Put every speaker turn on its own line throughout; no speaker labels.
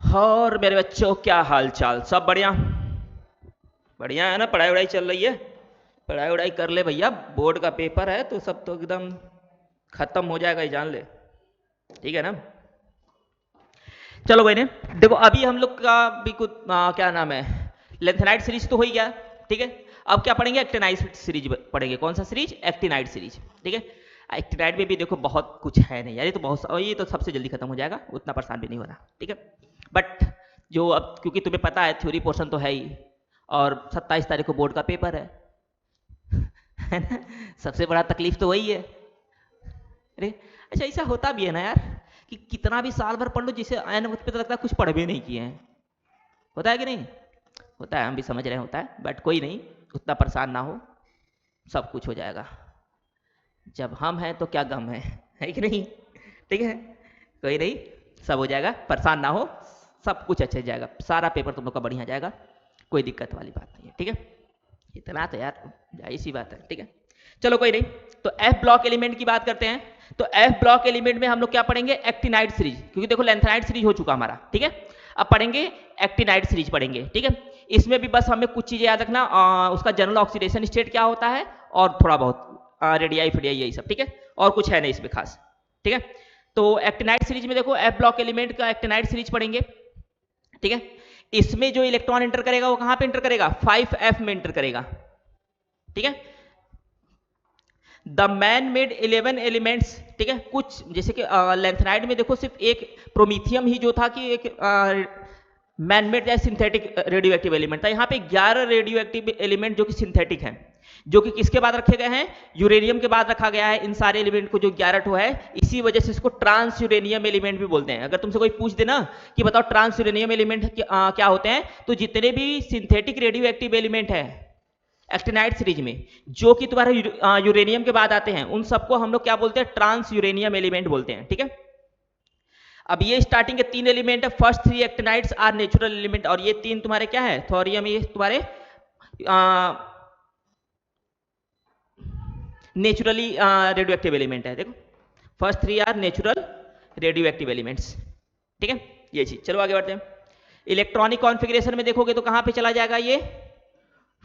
और मेरे बच्चों क्या हाल चाल, सब बढ़िया? बढ़िया है ना? पढ़ाई वढ़ाई चल रही है? पढ़ाई वढ़ाई कर ले भैया, बोर्ड का पेपर है तो सब तो एकदम खत्म हो जाएगा, ये जान ले। ठीक है ना? चलो भाई ने देखो, अभी हम लोग का भी कुछ क्या नाम है, लेंथेनाइट सीरीज तो हो ही गया। ठीक है, अब क्या पढ़ेंगे? एक्टिनाइट सीरीज पढ़ेंगे। कौन सा सीरीज? Actinide series. ठीक है, एक्टिनाइट में भी देखो बहुत कुछ है नहीं यार, ये तो बहुत, ये तो सबसे जल्दी खत्म हो जाएगा, उतना परेशान भी नहीं होना। ठीक है, बट जो अब क्योंकि तुम्हें पता है थ्योरी पोर्शन तो है ही, और 27 तारीख को बोर्ड का पेपर है ना? सबसे बड़ा तकलीफ तो वही है। अरे अच्छा, ऐसा होता भी है ना यार, कि कितना भी साल भर पढ़ लो, जिसे आयन वक्त पे तो लगता है कुछ पढ़ भी नहीं किए हैं। होता है कि नहीं? होता है, हम भी समझ रहे हैं होता है, बट कोई नहीं, उतना परेशान ना हो, सब कुछ हो जाएगा। जब हम हैं तो क्या गम है कि नहीं? ठीक है, कोई नहीं, सब हो जाएगा, परेशान ना हो, सब कुछ अच्छे जाएगा, सारा पेपर तुम लोग का बढ़िया जाएगा, कोई दिक्कत वाली बात नहीं है। ठीक है, इतना तो यार जाहिर सी बात है। ठीक है, चलो कोई नहीं। तो एफ ब्लॉक एलिमेंट की बात करते हैं। तो एफ ब्लॉक एलिमेंट में हम लोग क्या पढ़ेंगे? एक्टिनाइट सीरीज, क्योंकि देखो लेंथेनाइट सीरीज हो चुका हमारा। ठीक है, अब पढ़ेंगे एक्टिनाइट सीरीज पढ़ेंगे। ठीक है, इसमें भी बस हमें कुछ चीजें याद रखना, उसका जनरल ऑक्सीडेशन स्टेट क्या होता है, और थोड़ा बहुत रेडियाई फेडियाई यही सब। ठीक है, और कुछ है नहीं इसमें खास। ठीक है, तो एक्टिनाइट सीरीज में देखो एफ ब्लॉक एलिमेंट का एक्टिनाइट सीरीज पढ़ेंगे। ठीक है, इसमें जो इलेक्ट्रॉन एंटर करेगा वो कहां पे एंटर करेगा? 5f में एंटर करेगा। ठीक है, द मैन मेड 11 एलिमेंट्स। ठीक है, कुछ जैसे कि लेंथेनाइट में देखो सिर्फ एक प्रोमीथियम ही जो था कि एक मैन मेड या सिंथेटिक रेडियो एक्टिव एलिमेंट था। यहाँ पे 11 रेडियो एक्टिव एलिमेंट जो कि सिंथेटिक हैं, जो कि किसके बाद रखे गए हैं? यूरेनियम के बाद रखा गया है इन सारे एलिमेंट को, जो 11 ठो है। इसी वजह से इसको ट्रांस यूरेनियम एलिमेंट भी बोलते हैं। अगर तुमसे कोई पूछ देना कि बताओ ट्रांस यूरेनियम एलिमेंट क्या होते हैं, तो जितने भी सिंथेटिक रेडियो एक्टिव एलिमेंट है एक्टिनाइट सीरीज में, जो कि तुम्हारे यूरेनियम के बाद आते हैं, उन सबको हम लोग क्या बोलते हैं? ट्रांस यूरेनियम एलिमेंट बोलते हैं। ठीक है, अब ये स्टार्टिंग के 3 एलिमेंट है, first 3 actinides are natural element, और ये 3 तुम्हारे क्या है? थोरियम, ये तुम्हारे नेचुरली रेडियो एक्टिव एलिमेंट है। देखो, first 3 are natural radioactive elements. ठीक है, ये चीज। चलो आगे बढ़ते हैं। इलेक्ट्रॉनिक कॉन्फ़िगरेशन में देखोगे तो कहां पे चला जाएगा ये?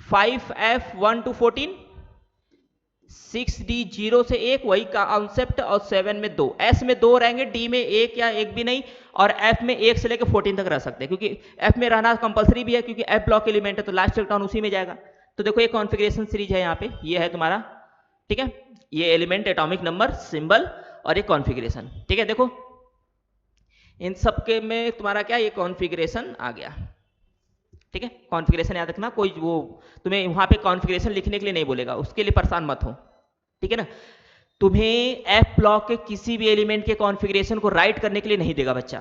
5f1 to 14, 6d 0 से 1, वही कॉन्सेप्ट, और 7 में 2, s में 2 रहेंगे, d में 1 या 1 भी नहीं, और f में 1 से लेकर 14 तक रह सकते हैं, क्योंकि f में रहना कंपलसरी भी है, क्योंकि f ब्लॉक एलिमेंट है तो लास्ट इलेक्ट्रॉन उसी में जाएगा। तो देखो ये कॉन्फ़िगरेशन सीरीज है, यहाँ पे ये है तुम्हारा। ठीक है, ये एलिमेंट, एटॉमिक नंबर, सिंबल, और ये कॉन्फ़िगरेशन। ठीक है, देखो इन सबके में तुम्हारा क्या, ये कॉन्फ़िगरेशन आ गया। ठीक है, कॉन्फ़िगरेशन याद रखना, कोई वो तुम्हें वहां पे कॉन्फ़िगरेशन लिखने के लिए नहीं बोलेगा, उसके लिए परेशान मत हो। ठीक है ना? तुम्हें एफ ब्लॉक के किसी भी एलिमेंट के कॉन्फ़िगरेशन को राइट करने के लिए नहीं देगा बच्चा,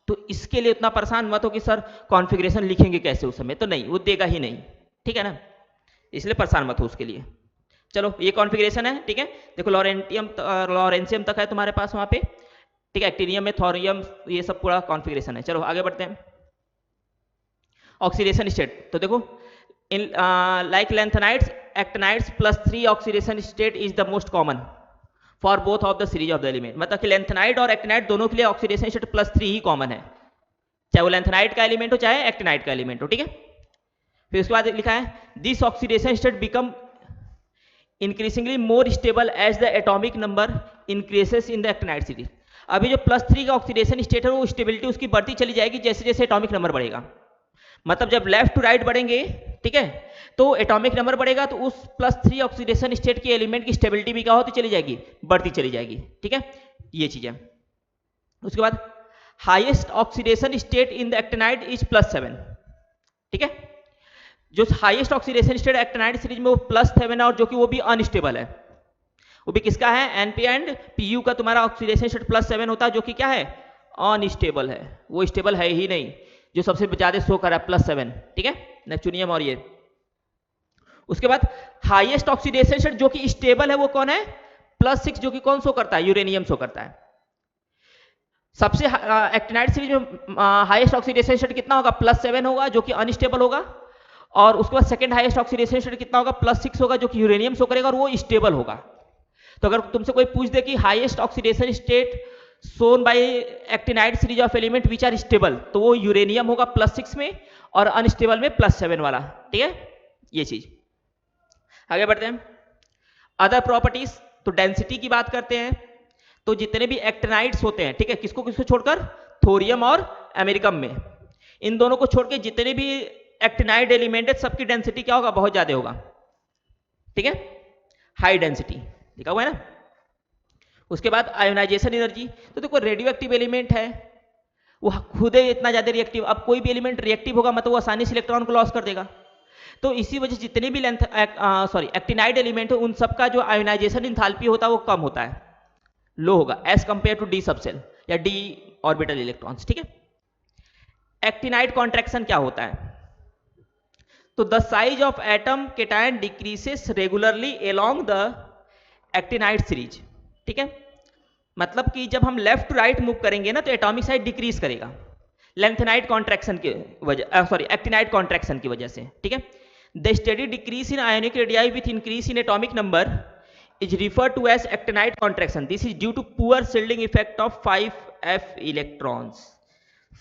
तो इसके लिए उतना परेशान मत हो कि सर कॉन्फ़िगरेशन लिखेंगे कैसे उस समय, तो नहीं, वो देगा ही नहीं। ठीक है ना, इसलिए परेशान मत हो उसके लिए। चलो ये कॉन्फ़िगरेशन है। ठीक है, देखो लॉरेंशियम तक है तुम्हारे पास वहां पे। ठीक है, एक्टिनियम में थोरियम, ये सब पूरा कॉन्फ़िगरेशन है। चलो आगे बढ़ते हैं। ऑक्सीडेशन स्टेट, तो देखो in like lanthanides, actinides plus 3 oxidation state is the most common for both of the series of the element. मतलब कि लेंथेनाइट और एक्टिनाइट दोनों के लिए ऑक्सीडेशन स्टेट प्लस 3 ही कॉमन है, चाहे वो लेंथेनाइट का एलिमेंट हो चाहे एक्टिनाइट का एलिमेंट हो। ठीक है, फिर उसके बाद लिखा है this oxidation state become increasingly more stable as the atomic number increases in the actinide series. अभी जो प्लस 3 का ऑक्सीडेशन स्टेट है, वो स्टेबिलिटी उसकी बढ़ती चली जाएगी जैसे जैसे एटॉमिक नंबर बढ़ेगा। मतलब जब लेफ्ट टू राइट बढ़ेंगे, ठीक है, तो एटॉमिक नंबर बढ़ेगा, तो उस प्लस 3 ऑक्सीडेशन स्टेट के एलिमेंट की स्टेबिलिटी भी क्या होती चली जाएगी? बढ़ती चली जाएगी। ठीक है, ये चीज है। उसके बाद highest oxidation state in the actinide is +7। ठीक है, जो highest oxidation state actinide series में वो +7 है, और जो कि वो भी अनस्टेबल है। वो भी किसका है? एनपी एंड पीयू का तुम्हारा ऑक्सीडेशन स्टेट +7 होता है, जो कि क्या है? अनस्टेबल है, वो स्टेबल है ही नहीं, जो सबसे ज्यादा शो कर रहा है +7। ठीक है, नेपच्यूनियम और ये। उसके बाद हाईएस्ट ऑक्सीडेशन स्टेट जो कि स्टेबल है वो कौन है? +6, जो कि कौन शो करता है? यूरेनियम शो करता है। सबसे एक्टिनाइट सीरीज में हाईएस्ट ऑक्सीडेशन स्टेट कितना होगा? +7 होगा, जो कि अनस्टेबल होगा। और उसके बाद सेकंड हाईएस्ट ऑक्सीडेशन स्टेट कितना होगा? +6 होगा, जो कि यूरेनियम शो करेगा, और वो स्टेबल होगा। तो अगर तुमसे कोई पूछ दे कि highest oxidation state shown by actinide series of element which are stable, तो वो यूरेनियम होगा +6 में और अनस्टेबल में +7 वाला, ठीक है, ये चीज। आगे बढ़ते हैं अदर प्रॉपर्टीज, तो डेंसिटी की बात करते हैं। तो जितने भी एक्टिनाइड्स होते हैं, ठीक है, किसको किसको छोड़कर, थोरियम और अमेरिकम में, इन दोनों को छोड़ के जितने भी एक्टिनाइड एलिमेंट है सबकी डेंसिटी क्या होगा, बहुत ज्यादा होगा, ठीक है, हाई डेंसिटी, लिखा हुआ है ना। उसके बाद आयोनाइजेशन एनर्जी, तो देखो रेडियो एक्टिव एलिमेंट है, वो खुद ही इतना ज्यादा रिएक्टिव, अब कोई भी एलिमेंट रिएक्टिव होगा मतलब वो आसानी से इलेक्ट्रॉन को लॉस कर देगा, तो इसी वजह से जितने भी एक्टिनाइड एलिमेंट है उन सबका जो आयोनाइजेशन इंथैल्पी होता है वो कम होता है, लो होगा as compare to d subshell या डी ऑर्बिटल इलेक्ट्रॉन्स, ठीक है। एक्टिनाइड कॉन्ट्रैक्शन क्या होता है, तो the size of atom cation decreases regularly along the actinide series, ठीक है, मतलब कि जब हम लेफ्ट टू राइट मूव करेंगे ना तो एटॉमिक साइज डिक्रीज करेगा लेंथेनाइड कॉन्ट्रैक्शन की वजह, एक्टिनाइड कॉन्ट्रैक्शन की वजह से, ठीक है। The steady decrease in ionic radii with increase in atomic number is referred to as actinide contraction. This is due to poor shielding effect of 5f electrons.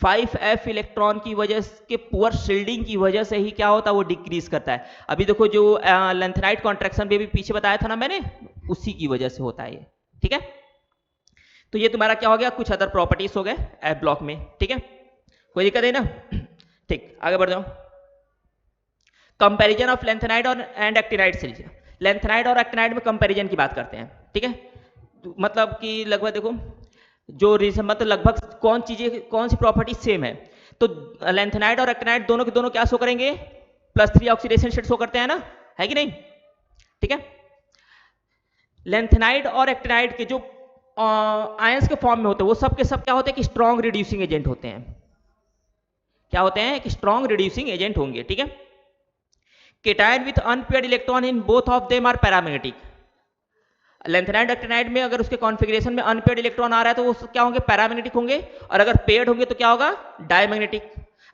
5f electron की वजह के poor shielding की वजह से ही क्या होता है, वो डिक्रीज करता है। अभी देखो जो लेंथेनाइड कॉन्ट्रैक्शन भी पीछे बताया था ना मैंने, उसी की वजह से होता है ये, ठीक है। तो ये तुम्हारा क्या हो गया, कुछ अदर प्रॉपर्टीज हो गए एफ ब्लॉक में, ठीक है, कोई दिक्कत है ना, ठीक, आगे बढ़ जाओ। कंपैरिजन ऑफ लेंथेनाइड और एंड एक्टिनाइड सीरीज, लेंथेनाइड और एक्टिनाइड में कंपैरिजन की बात करते हैं, ठीक है, मतलब कि लगभग देखो जो रीजन, मतलब लगभग कौन सी प्रॉपर्टी सेम है, तो लेंथेनाइड और एक्टिनाइड दोनों के दोनों क्या शो करेंगे, +3 ऑक्सीडेशन स्टेट शो करते हैं ना, है कि नहीं, ठीक है। लेंथेनाइड और एक्टिनाइड के जो आयंस के फॉर्म में होते हैं वो सब के सब क्या होते हैं कि स्ट्रॉन्ग रिड्यूसिंग एजेंट होते हैं, क्या होते हैं कि स्ट्रॉन्ग रिड्यूसिंग एजेंट होंगे, ठीक है। Cation with unpaired electron in both of them are paramagnetic, lanthanide actinide में अगर उसके कॉन्फ़िगरेशन में अनपेयर्ड इलेक्ट्रॉन आ रहा है तो वो क्या होंगे, पैरामैग्नेटिक होंगे, और अगर पेयर्ड होंगे तो क्या होगा, डायमैग्नेटिक।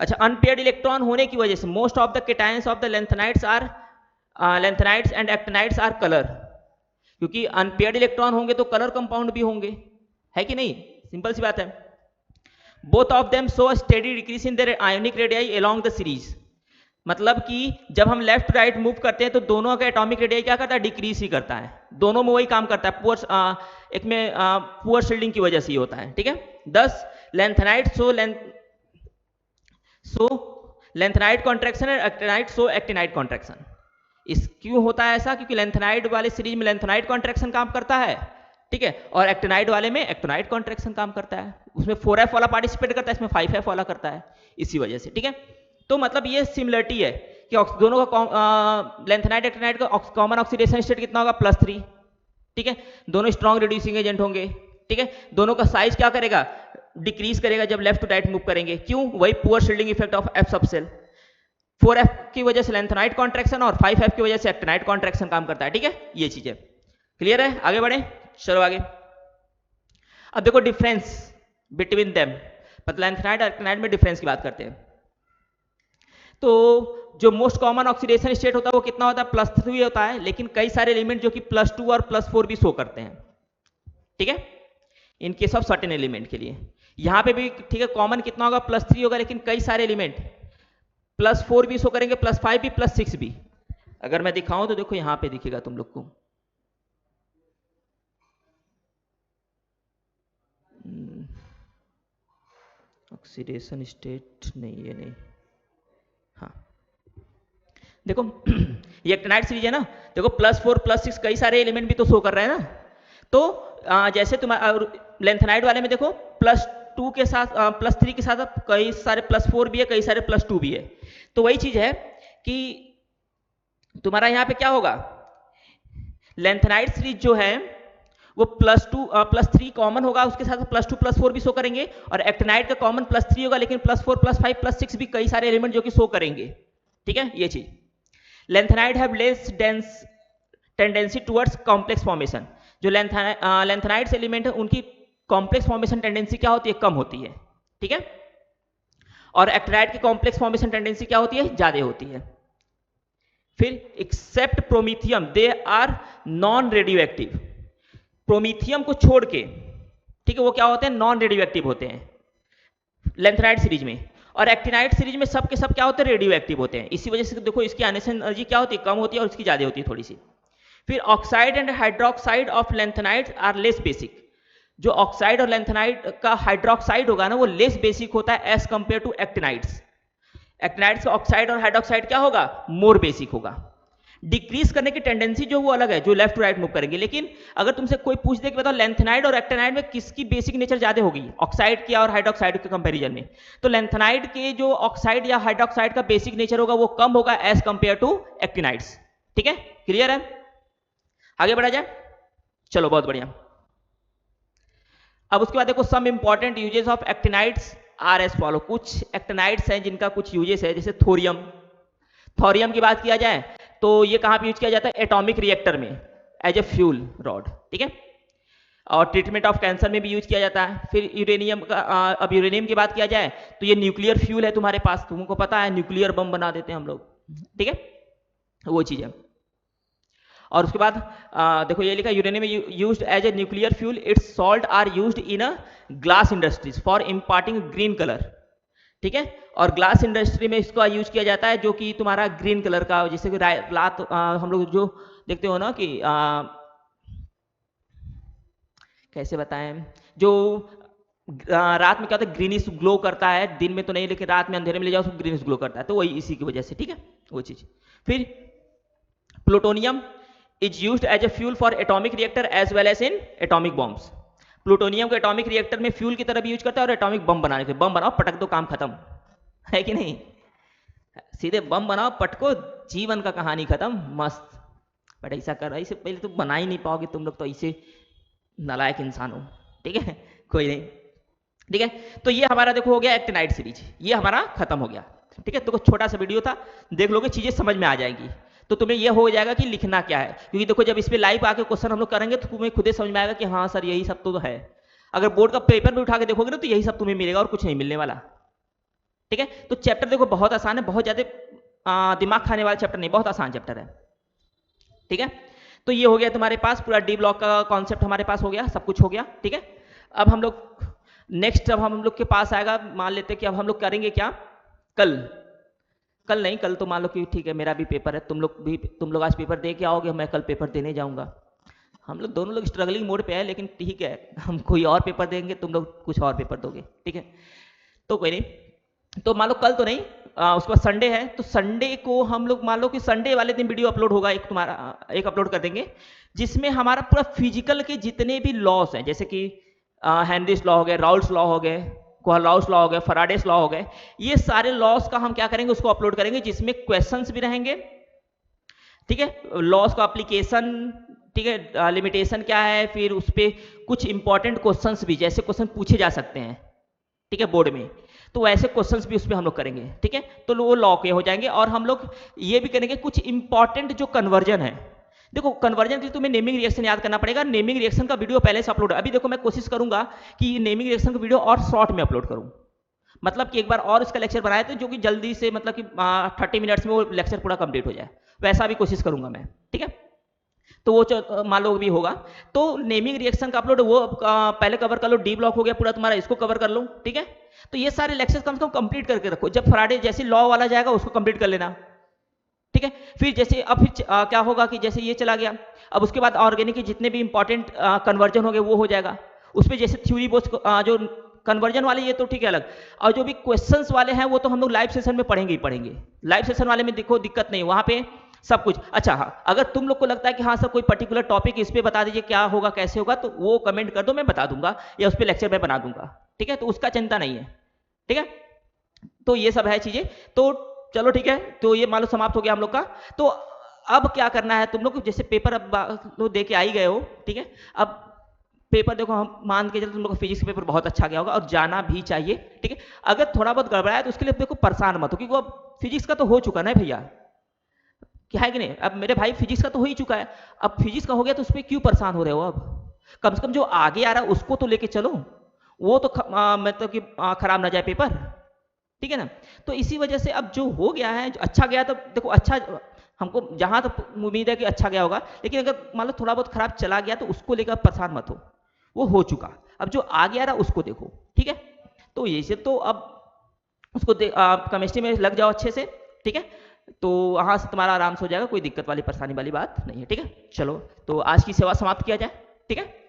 अच्छा, अनपेयर्ड इलेक्ट्रॉन होने की वजह से most of the cations of the lanthanides and actinides are colour, क्योंकि अनपेयर्ड इलेक्ट्रॉन होंगे तो कलर कंपाउंड भी होंगे, है कि नहीं, सिंपल सी बात है। Both of them show steady decrease in their ionic radii along the series, मतलब कि जब हम लेफ्ट राइट मूव करते हैं तो दोनों का एटॉमिक रेडियाई क्या करता है, डिक्रीज ही करता है, दोनों में वही काम करता है, एक में पुअर शील्डिंग की वजह से ही होता है, ठीक है। 10 लेंथेनाइड सो लेंथेनाइड कॉन्ट्रैक्शन और एक्टिनाइड सो एक्टिनाइड कॉन्ट्रैक्शन। इस क्यों होता है ऐसा, क्योंकि लेंथेनाइड वाले सीरीज में लेंथेनाइड कॉन्ट्रैक्शन काम करता है, ठीक है, और एक्टिनाइड वाले में एक्टिनाइड कॉन्ट्रैक्शन काम करता है, उसमें 4f वाला पार्टिसिपेट करता है, इसमें 5f वाला करता है, इसी वजह से, ठीक है। तो मतलब ये सिमिलरिटी है कि दोनों का लेंथेनाइड एक्टिनाइड का कॉमन ऑक्सीडेशन स्टेट कितना होगा, +3, ठीक है, दोनों स्ट्रॉन्ग रिड्यूसिंग एजेंट होंगे, ठीक है, दोनों का साइज क्या करेगा, डिक्रीज करेगा जब लेफ्ट टू राइट मूव करेंगे, क्यों, वही poor shielding effect of F subshell, 4f की वजह से लेंथेनाइड कॉन्ट्रैक्शन और 5f की वजह से एक्टिनाइड कॉन्ट्रैक्शन काम करता है, ठीक है, ये चीजें क्लियर है। आगे बढ़े, चलो आगे। अब देखो डिफरेंस बिटवीन देम, मतलब लेंथेनाइड और एक्टिनाइड में डिफरेंस की बात करते हैं। तो जो मोस्ट कॉमन ऑक्सीडेशन स्टेट होता है वो कितना होता है, +3 होता है, लेकिन कई सारे एलिमेंट जो कि +2 और +4 भी शो करते हैं, ठीक है, in case of certain element के लिए। यहां पे भी ठीक है, कॉमन कितना होगा, +3 होगा, लेकिन कई सारे एलिमेंट +4 भी शो करेंगे, +5 भी, +6 भी। अगर मैं दिखाऊं तो देखो यहां पे दिखेगा तुम लोग को, ऑक्सीडेशन स्टेट नहीं, ये नहीं, हाँ देखो ये एक्टिनाइड सीरीज है ना, देखो +4 +6 कई सारे एलिमेंट भी तो शो कर रहे हैं ना, तो जैसे तुम्हारा लेंथेनाइड वाले में देखो +2 के साथ +3 के साथ कई सारे +4 भी है, कई सारे +2 भी है, तो वही चीज है कि तुम्हारा यहाँ पे क्या होगा, लेंथेनाइड सीरीज जो है वो +3 कॉमन होगा, उसके साथ +2 +4 भी शो करेंगे, और एक्टिनाइड का कॉमन +3 होगा, लेकिन +4 +5 +6 भी कई सारे एलिमेंट जो कि शो करेंगे, ठीक है, ये चीज। Lanthanide have less dense tendency towards complex formation, जो लेंथेनाइड्स एलिमेंट है उनकी कॉम्प्लेक्स फॉर्मेशन टेंडेंसी क्या होती है, कम होती है, ठीक है, और एक्टिनाइड की कॉम्प्लेक्स फॉर्मेशन टेंडेंसी क्या होती है, ज्यादा होती है। फिर except promethium they are non radioactive, promethium को छोड़ के ठीक है, वो क्या होते हैं, नॉन रेडियो एक्टिव होते हैं लेंथेनाइड सीरीज में। और एक्टिनाइड सीरीज में सब के सब क्या होते हैं, रेडियो एक्टिव होते हैं। इसी वजह से देखो इसकी आनेशन एनर्जी क्या होती है, कम होती है, और इसकी ज़्यादा होती है थोड़ी सी। फिर oxide and hydroxide of lanthanide are less basic. जो ऑक्साइड और लेंथेनाइड का हाइड्रोक्साइड होगा ना, वो लेस बेसिक होता है as compare to actinides. Actinides का ऑक्साइड और हाइड्रोक्साइड क्या होगा, मोर बेसिक होगा। डिक्रीज करने की टेंडेंसी जो वो अलग है, जो लेफ्ट टू राइट मूव करेंगे। लेकिन अगर तुमसे कोई पूछ दे कि बताओ लेंथेनाइड और एक्टिनाइड में किसकी बेसिक नेचर ज्यादा होगी, ऑक्साइड की और हाइड्रोक्साइड के कंपैरिजन में, तो लेंथेनाइड के जो ऑक्साइड या हाइड्रोक्साइड का बेसिक नेचर होगा वो कम होगा एज कंपेयर टू एक्टिनाइड्स। ठीक है, क्लियर है, आगे बढ़ा जाए, चलो बहुत बढ़िया। अब उसके बाद देखो some important uses of actinides are as follow. कुछ एक्टिनाइड्स हैं जिनका कुछ यूजेस है, जैसे थोरियम। थोरियम की बात किया जाए तो ये कहां पे यूज किया जाता है, एटॉमिक रिएक्टर में एज ए फ्यूल रॉड। ठीक है, और ट्रीटमेंट ऑफ कैंसर में भी यूज किया जाता है। फिर यूरेनियम का अब यूरेनियम की बात किया जाए तो ये न्यूक्लियर फ्यूल है तुम्हारे पास, तुमको पता है न्यूक्लियर बम बना देते हैं हम लोग। ठीक है, वो चीज है। और उसके बाद देखो ये लिखा, uranium used as a nuclear fuel, its salt are used in a glass industries for imparting green colour. ठीक है, और ग्लास इंडस्ट्री में इसका यूज किया जाता है जो कि तुम्हारा ग्रीन कलर का, जैसे कि रात हम लोग जो देखते हो ना कि कैसे बताएं, जो रात में क्या होता है, ग्रीनिश ग्लो करता है, दिन में तो नहीं लेकिन रात में अंधेरे में ले जाओ तो ग्रीनिश ग्लो करता है, तो वही इसी की वजह से। ठीक है, वो चीज। फिर plutonium is used as a fuel for atomic reactor as well as in atomic bombs. Plutonium को एटॉमिक रिएक्टर में फ्यूल की तरह भी यूज करता है, और एटॉमिक बम बनाने के, बम बनाओ पटक दो काम खत्म, है कि नहीं, सीधे बम बनाओ पटको, जीवन का कहानी खत्म, मस्त। बट ऐसा कर, ऐसे पहले तो बना ही नहीं पाओगे तुम लोग, तो ऐसे नालायक इंसान हो। ठीक है, कोई नहीं। ठीक है, तो ये हमारा देखो हो गया एक्टिनाइड सीरीज, ये हमारा खत्म हो गया। ठीक है, तो छोटा सा वीडियो था, देख लोगे चीजें समझ में आ जाएंगी, तो तुम्हें यह हो जाएगा कि लिखना क्या है। क्योंकि देखो जब इस पे लाइव आके क्वेश्चन हम लोग करेंगे तो तुम्हें खुद ही समझ में आएगा कि हाँ सर यही सब तो है। अगर बोर्ड का पेपर भी उठा के देखोगे ना तो यही सब तुम्हें मिलेगा और कुछ नहीं मिलने वाला। ठीक है, तो चैप्टर देखो बहुत आसान है, बहुत ज्यादा दिमाग खाने वाला चैप्टर नहीं, बहुत आसान चैप्टर है। ठीक है, तो ये हो गया तुम्हारे पास पूरा डी ब्लॉक का कॉन्सेप्ट हमारे पास हो गया, सब कुछ हो गया। ठीक है, अब हम लोग नेक्स्ट, अब हम लोग के पास आएगा, मान लेते कि अब हम लोग करेंगे क्या, कल नहीं, कल तो मान लो कि ठीक है मेरा भी पेपर है, तुम लोग आज पेपर दे के आओगे, मैं कल पेपर देने जाऊंगा। हम लोग दोनों लोग स्ट्रगलिंग मोड पे है, लेकिन ठीक है हम कोई और पेपर देंगे, तुम लोग कुछ और पेपर दोगे। ठीक है, तो कोई नहीं, तो मान लो कल तो नहीं, उसके बाद संडे है, तो संडे को हम लोग मान लो कि संडे वाले दिन वीडियो अपलोड होगा, एक तुम्हारा एक अपलोड कर देंगे, जिसमें हमारा पूरा फिजिकल के जितने भी लॉस हैं, जैसे कि हेनरीज लॉ हो गए, राउल्स लॉ हो गए, कोहलॉस लॉ हो गए, फराडेस लॉ हो गए, ये सारे लॉस का हम क्या करेंगे, उसको अपलोड करेंगे, जिसमें क्वेश्चंस भी रहेंगे। ठीक है, लॉस का एप्लीकेशन, ठीक है, लिमिटेशन क्या है, फिर उस पर कुछ इंपॉर्टेंट क्वेश्चंस भी, जैसे क्वेश्चन पूछे जा सकते हैं ठीक है बोर्ड में, तो ऐसे क्वेश्चंस भी उस पर हम लोग करेंगे। ठीक है, तो वो लॉ के हो जाएंगे। और हम लोग ये भी करेंगे कुछ इंपॉर्टेंट जो कन्वर्जन है, देखो कन्वर्जन के लिए तुम्हें नेमिंग रिएक्शन याद करना पड़ेगा, नेमिंग रिएक्शन का वीडियो पहले से अपलोड है। अभी देखो मैं कोशिश करूंगा कि नेमिंग रिएक्शन का वीडियो और शॉर्ट में अपलोड करूं, मतलब कि एक बार और इसका लेक्चर बनाए थे जो कि जल्दी से, मतलब कि 30 मिनट्स में वो लेक्चर पूरा कंप्लीट हो जाए, वैसा भी कोशिश करूंगा मैं। ठीक है, तो वो मान लो भी होगा। तो नेमिंग रिएक्शन का अपलोड वो पहले कवर कर लो, डी ब्लॉक हो गया पूरा तुम्हारा, इसको कवर कर लो। ठीक है, तो ये सारे लेक्चर्स कम से कम कंप्लीट करके रखो, जब फ्राइडे जैसे लॉ वाला जाएगा उसको कंप्लीट कर लेना। ठीक है, फिर जैसे अब फिर क्या होगा कि जैसे ये चला गया, अब उसके बाद ऑर्गेनिक के जितने भी इंपॉर्टेंट कन्वर्जन हो गए वो हो जाएगा, उस पर जैसे थ्योरी बोस जो कन्वर्जन वाले ये तो ठीक है अलग, और जो भी क्वेश्चंस वाले हैं वो तो हम लोग लाइव सेशन में पढ़ेंगे ही पढ़ेंगे। लाइव सेशन वाले में देखो दिक्कत नहीं, वहां पे सब कुछ अच्छा। हाँ, अगर तुम लोग को लगता है कि हाँ सर कोई पर्टिकुलर टॉपिक इस पे बता दीजिए क्या होगा कैसे होगा, तो वो कमेंट कर दो, मैं बता दूंगा, या उस पर लेक्चर मैं बना दूंगा। ठीक है, तो उसका चिंता नहीं है। ठीक है, तो ये सब है चीजें। तो चलो ठीक है, तो ये मान लो समाप्त हो गया हम लोग का। तो अब क्या करना है तुम लोग, जैसे पेपर अब तो दे के आ ही गए हो, ठीक है, अब पेपर देखो हम मान के चलो तुम लोग का फिजिक्स का पेपर बहुत अच्छा गया होगा और जाना भी चाहिए। ठीक है, अगर थोड़ा बहुत गड़बड़ाया तो उसके लिए देखो परेशान मत हो, क्योंकि अब फिजिक्स का तो हो चुका ना भैया, क्या है कि नहीं, अब मेरे भाई फिजिक्स का तो हो ही चुका है, अब फिजिक्स का हो गया तो उस पर क्यों परेशान हो रहे हो, अब कम से कम जो आगे आ रहा है उसको तो लेके चलो, वो तो मतलब कि खराब ना जाए पेपर। ठीक है ना, तो इसी वजह से अब जो हो गया है जो अच्छा गया, तो देखो अच्छा हमको जहां तक उम्मीद है कि अच्छा गया होगा, लेकिन अगर मान लो थोड़ा बहुत खराब चला गया तो उसको लेकर परेशान मत हो, वो हो चुका। अब जो आ गया रहा उसको देखो, ठीक है। तो ये से तो अब उसको केमिस्ट्री में लग जाओ अच्छे से, ठीक है। तो वहाँ से तुम्हारा आराम से हो जाएगा, कोई दिक्कत वाली परेशानी वाली बात नहीं है, ठीक है। चलो तो आज की सेवा समाप्त किया जाए, ठीक है।